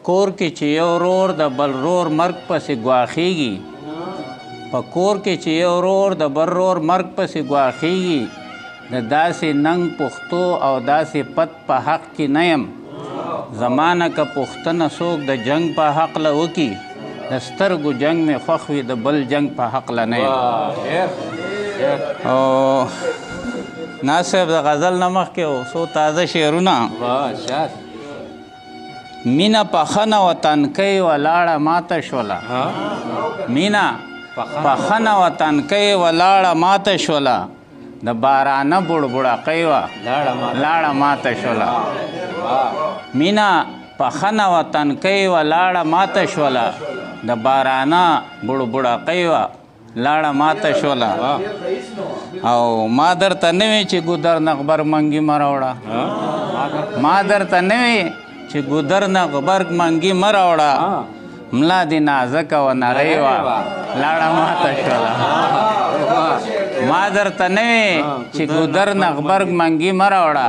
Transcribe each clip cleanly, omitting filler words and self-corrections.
کور کې چې یو ورور د بل ورور مرګ پسې ګواښېږي په کور کې چې یو ورور د بل ورور مرګ پسې ګواښېږي د داسې ننګ پښتو او داسې پت په حق کې نه یم زمانه که پوښتنه څوک د جنګ په حقله وکړي د سترګو جنګ مې خوښ وي د بل جنګ په حقله نه یم او ناصب د غزل نه مخکې و څو تازه شعرونه مینه پخنه وطنکۍ ولاړه ماته شوله مینه پخنه وطنکۍ ولاړه ماته شوله د بارانه بوړبوړکۍ وه لاړه ماته شوله مینه پخنه وطنکۍ ولاړه ماته شوله د بارانه بوړبوړکۍ وه لاړه ماته شوله او ما درته نه وی چې ګودر نه غبرګ منګي مه راوړه ما درته نه وی چې ګودر نه غبرګ منګي مه راوړه ملا دې نازکه و نرۍ وه لاړه ماته شوله ما درته نه وی چې ګودر نه غبرګ منګي مه راوړه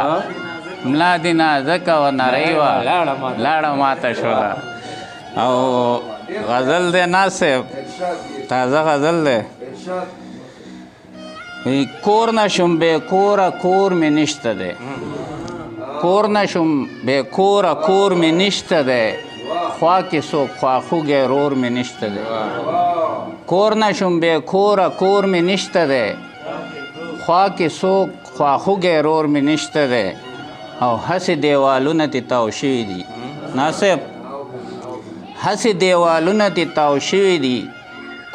ملا دې نازکه و نرۍ وه لاړه ماته شوله او غزل دی ناصب تازه غزل دی کور نشم بې کوره کور مې نشته دی کور نشم بې کوره کور مې نشته دی خوا کې څوک خواخوږی رور مې نشته دی کور نشم بې کوره کور مې نشته دی خوا کې څوک خواخوږی رور مې نشته دی او هسې دیوالونه تې تاو شوي دي ناصب هسې دیوالونه تې تاو شوي دي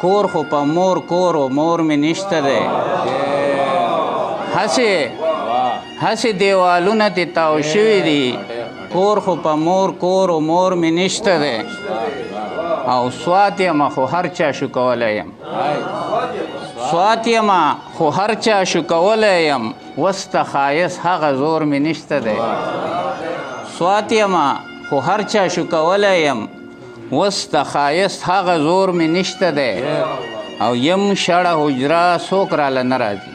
کور خو په مور کور و مور مې نشته دی هسې دیوالونه تې تاو شوي دي کور خو په مور کور و مور مې نشته دی او سوات یمه خو هر چا شو کولی یم سوات یمه خو هر چا شو کولی یم وسته ښایست هغه زور مې نشته دی سوات یمه خو هر چا شو کولی یم وسته ښایست هغه زور مې نشته دی او یم شړه حجره څوک راله نه راځي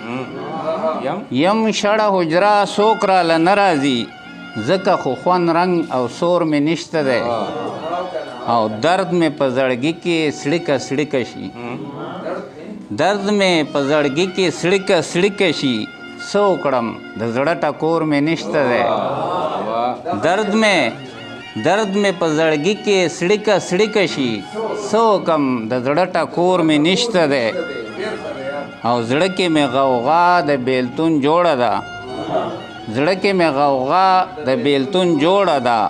یم شړه حجره څوک راله نه راځي ځکه خو خوند رنګ او سور مې نشته دی او درد مې په زړګي کې سړیکه سړیکه شي درد مې په زړګي کې سړیکه سړیکه شي څه وکړم د زړه ټکور مې نشته دی درد مې په زړګي کې سړیکه سړیکه شي څه وکړم د زړه ټکور مې نشته دی او زړه کې مې غوغا د بیلتون جوړه ده زړه کې مې غوغا د بیلتون جوړه ده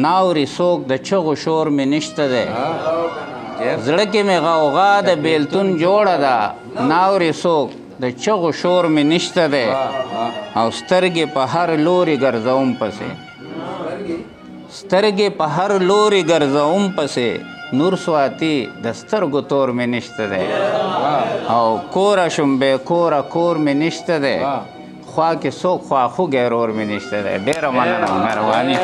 ناوري څوک د چغو شور مې نشته دی زړه کې مې غوغا د بیلتون جوړه ده ناوري څوک د چغو شور مې نشته دی او سترګې په هر لوري ګرځوم پسې سترګې په هر لوري ګرځوم پسې نور سواتی د سترګو تور مې نشته دی او کوره شم بې کوره کور مې نشته دی خوا کې څوک خواخوږی رور مې نشته دی ډېره مننه مهرباني